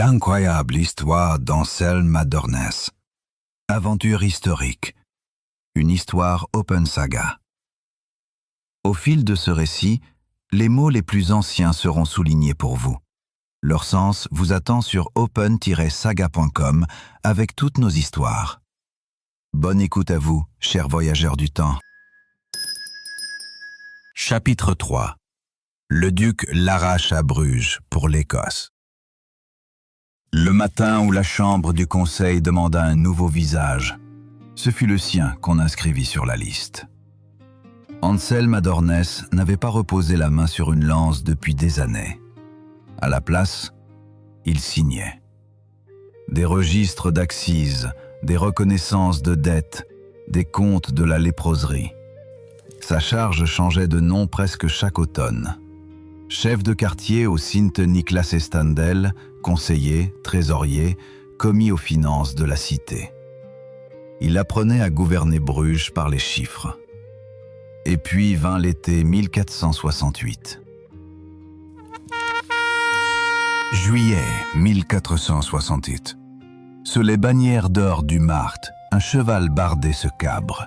L'incroyable histoire d'Anselme Adornes. Aventure historique. Une histoire open saga. Au fil de ce récit, les mots les plus anciens seront soulignés pour vous. Leur sens vous attend sur open-saga.com avec toutes nos histoires. Bonne écoute à vous, chers voyageurs du temps. Chapitre 3. Le duc l'arrache à Bruges pour l'Écosse. Le matin où la chambre du conseil demanda un nouveau visage, ce fut le sien qu'on inscrivit sur la liste. Anselme Adornes n'avait pas reposé la main sur une lance depuis des années. À la place, il signait. Des registres d'accises, des reconnaissances de dettes, des comptes de la léproserie. Sa charge changeait de nom presque chaque automne. Chef de quartier au Sint-Niclas-Estandel, conseiller, trésorier, commis aux finances de la cité. Il apprenait à gouverner Bruges par les chiffres. Et puis vint l'été 1468. Juillet 1468. Sous les bannières d'or du Marthe, un cheval bardé se cabre.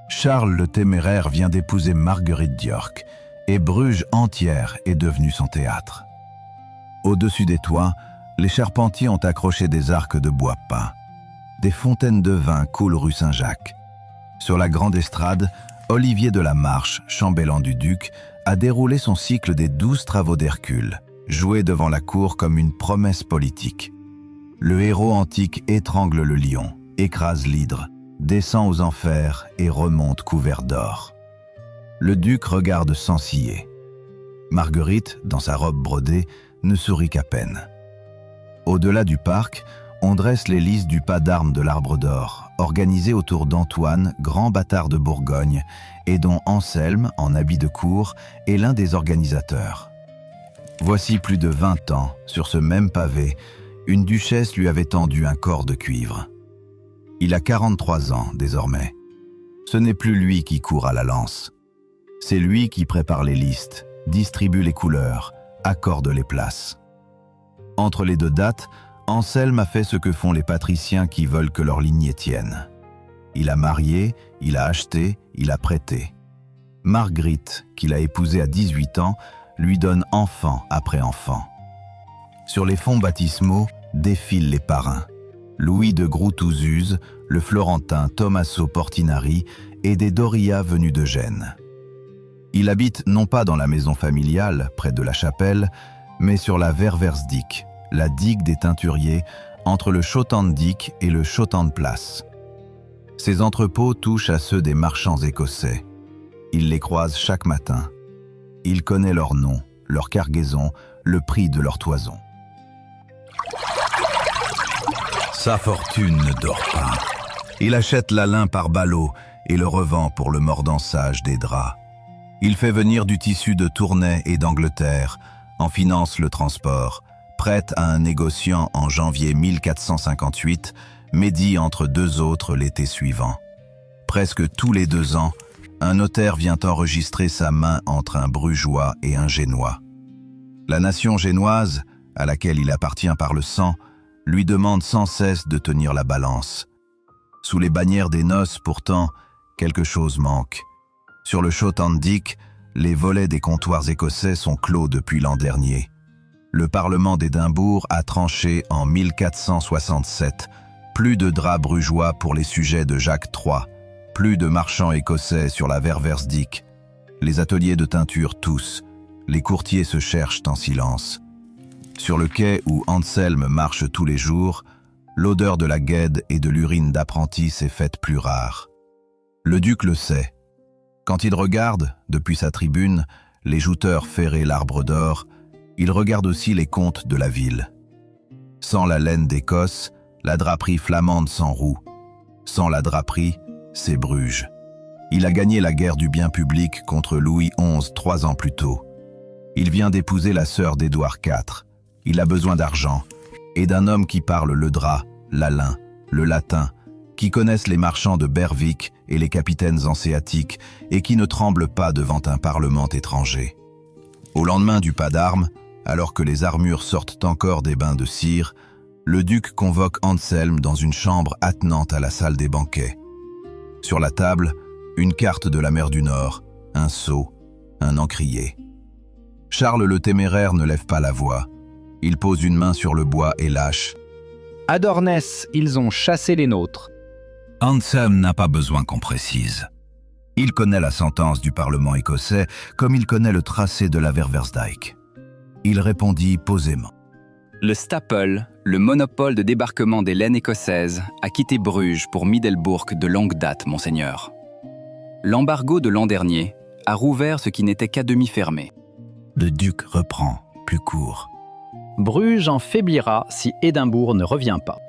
Charles le Téméraire vient d'épouser Marguerite d'York, et Bruges entière est devenue son théâtre. Au-dessus des toits, les charpentiers ont accroché des arcs de bois peint. Des fontaines de vin coulent rue Saint-Jacques. Sur la grande estrade, Olivier de la Marche, chambellan du duc, a déroulé son cycle des 12 travaux d'Hercule, joué devant la cour comme une promesse politique. Le héros antique étrangle le lion, écrase l'hydre, descend aux enfers et remonte couvert d'or. Le duc regarde sans ciller. Marguerite, dans sa robe brodée, ne sourit qu'à peine. Au-delà du parc, on dresse les lices du pas d'armes de l'Arbre d'Or, organisé autour d'Antoine, grand bâtard de Bourgogne, et dont Anselme, en habit de cour, est l'un des organisateurs. Voici plus de 20 ans, sur ce même pavé, une duchesse lui avait tendu un corps de cuivre. Il a 43 ans désormais. Ce n'est plus lui qui court à la lance. C'est lui qui prépare les listes, distribue les couleurs, accorde les places. Entre les deux dates, Anselme a fait ce que font les patriciens qui veulent que leur lignée tienne. Il a marié, il a acheté, il a prêté. Marguerite, qu'il a épousée à 18 ans, lui donne enfant après enfant. Sur les fonds baptismaux défilent les parrains. Louis de Groutouzeuse, le Florentin Tommaso Portinari et des Doria venus de Gênes. Il habite non pas dans la maison familiale, près de la chapelle, mais sur la Verversdyk, la digue des teinturiers, entre le Schotandyk et le Schotandplass. Ses entrepôts touchent à ceux des marchands écossais. Il les croise chaque matin. Il connaît leur nom, leur cargaison, le prix de leur toison. Sa fortune ne dort pas. Il achète la lin par ballot et le revend pour le mordançage des draps. Il fait venir du tissu de Tournai et d'Angleterre, en finance le transport, prête à un négociant en janvier 1458, médit entre deux autres l'été suivant. Presque tous les 2 ans, un notaire vient enregistrer sa main entre un Brugeois et un Génois. La nation génoise, à laquelle il appartient par le sang, lui demande sans cesse de tenir la balance. Sous les bannières des noces, pourtant, quelque chose manque. Sur le Schotandyk, les volets des comptoirs écossais sont clos depuis l'an dernier. Le Parlement d'Édimbourg a tranché en 1467. Plus de draps brugeois pour les sujets de Jacques III. Plus de marchands écossais sur la Verversdyk. Les ateliers de teinture tous. Les courtiers se cherchent en silence. Sur le quai où Anselme marche tous les jours, l'odeur de la guêde et de l'urine d'apprenti s'est faite plus rare. Le duc le sait. Quand il regarde, depuis sa tribune, les jouteurs ferrer l'Arbre d'Or, il regarde aussi les comtes de la ville. Sans la laine d'Écosse, la draperie flamande s'en roue. Sans la draperie, c'est Bruges. Il a gagné la guerre du bien public contre Louis XI 3 ans plus tôt. Il vient d'épouser la sœur d'Édouard IV. Il a besoin d'argent et d'un homme qui parle le drap, la lin, le latin, qui connaissent les marchands de Berwick et les capitaines hanséatiques et qui ne tremblent pas devant un parlement étranger. Au lendemain du pas d'armes, Alors que les armures sortent encore des bains de cire, le duc convoque Anselme dans une chambre attenante à la salle des banquets. Sur la table, une carte de la mer du Nord, un sceau, un encrier. Charles le Téméraire ne lève pas la voix. Il pose une main sur le bois et lâche. « Adornès, ils ont chassé les nôtres. » Anselme n'a pas besoin qu'on précise. Il connaît la sentence du Parlement écossais comme il connaît le tracé de la Werversdijk. Il répondit posément. Le Staple, le monopole de débarquement des laines écossaises, a quitté Bruges pour Middelbourg de longue date, monseigneur. L'embargo de l'an dernier a rouvert ce qui n'était qu'à demi fermé. Le duc reprend, plus court. Bruges en faiblira si Édimbourg ne revient pas.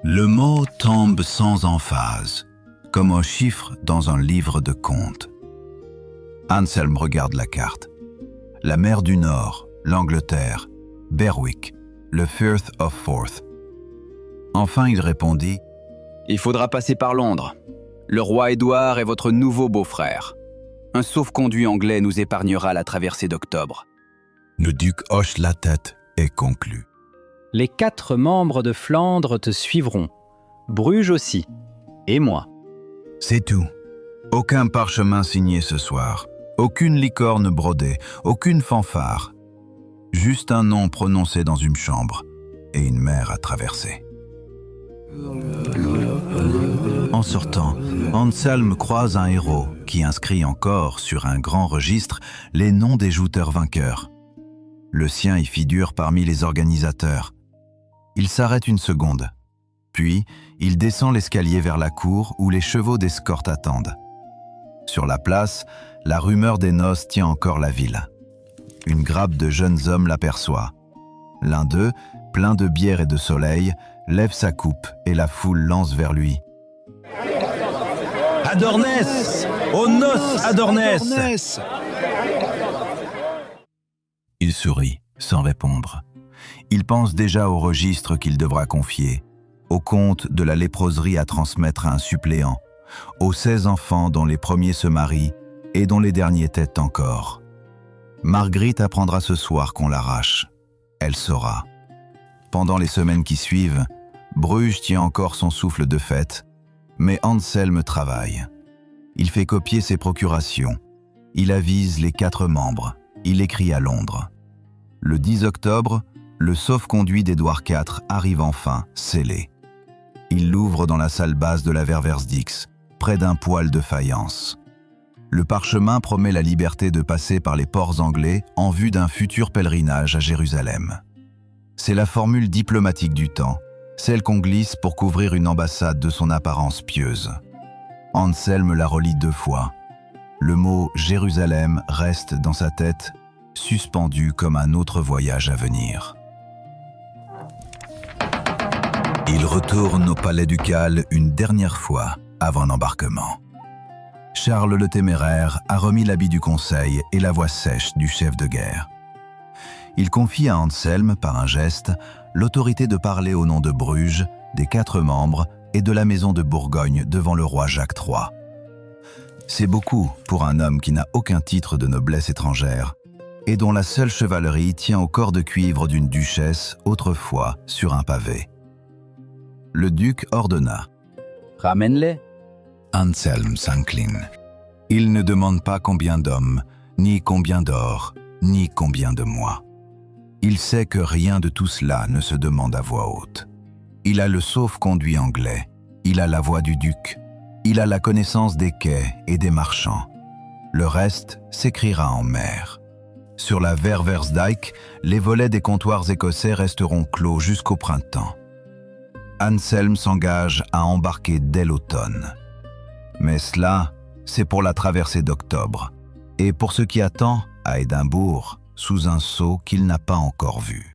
Le mot tombe sans emphase, comme un chiffre dans un livre de comptes. Anselme regarde la carte. La mer du Nord, l'Angleterre, Berwick, le Firth of Forth. Enfin, il répondit « Il faudra passer par Londres. Le roi Édouard est votre nouveau beau-frère. Un sauf-conduit anglais nous épargnera la traversée d'octobre. » Le duc hoche la tête et conclut. Les 4 membres de Flandre te suivront. Bruges aussi. Et moi. C'est tout. Aucun parchemin signé ce soir. Aucune licorne brodée. Aucune fanfare. Juste un nom prononcé dans une chambre et une mer à traverser. En sortant, Anselme croise un héros qui inscrit encore sur un grand registre les noms des jouteurs vainqueurs. Le sien y figure parmi les organisateurs. Il s'arrête une seconde. Puis, il descend l'escalier vers la cour où les chevaux d'escorte attendent. Sur la place, la rumeur des noces tient encore la ville. Une grappe de jeunes hommes l'aperçoit. L'un d'eux, plein de bière et de soleil, lève sa coupe et la foule lance vers lui. « Adornès! Aux noces, Adornès !» Il sourit, sans répondre. Il pense déjà au registre qu'il devra confier, au compte de la léproserie à transmettre à un suppléant, aux 16 enfants dont les premiers se marient et dont les derniers têtent encore. Marguerite apprendra ce soir qu'on l'arrache. Elle saura. Pendant les semaines qui suivent, Bruges tient encore son souffle de fête, mais Anselme travaille. Il fait copier ses procurations. Il avise les 4 membres. Il écrit à Londres. Le 10 octobre, le sauf-conduit d'Édouard IV arrive enfin, scellé. Il l'ouvre dans la salle basse de la Werversdijk, près d'un poêle de faïence. Le parchemin promet la liberté de passer par les ports anglais en vue d'un futur pèlerinage à Jérusalem. C'est la formule diplomatique du temps, celle qu'on glisse pour couvrir une ambassade de son apparence pieuse. Anselme la relit 2 fois. Le mot « Jérusalem » reste dans sa tête, suspendu comme un autre voyage à venir. Il retourne au palais ducal une dernière fois avant l'embarquement. Charles le Téméraire a remis l'habit du conseil et la voix sèche du chef de guerre. Il confie à Anselme, par un geste, l'autorité de parler au nom de Bruges, des 4 membres et de la maison de Bourgogne devant le roi Jacques III. C'est beaucoup pour un homme qui n'a aucun titre de noblesse étrangère et dont la seule chevalerie tient au corps de cuivre d'une duchesse autrefois sur un pavé. Le duc ordonna. « Ramène-les. » Anselme s'incline. Il ne demande pas combien d'hommes, ni combien d'or, ni combien de mois. Il sait que rien de tout cela ne se demande à voix haute. Il a le sauf-conduit anglais, il a la voix du duc, il a la connaissance des quais et des marchands. Le reste s'écrira en mer. Sur la Werversdijk, les volets des comptoirs écossais resteront clos jusqu'au printemps. Anselme s'engage à embarquer dès l'automne. Mais cela, c'est pour la traversée d'octobre, et pour ce qui attend à Édimbourg, sous un sceau qu'il n'a pas encore vu.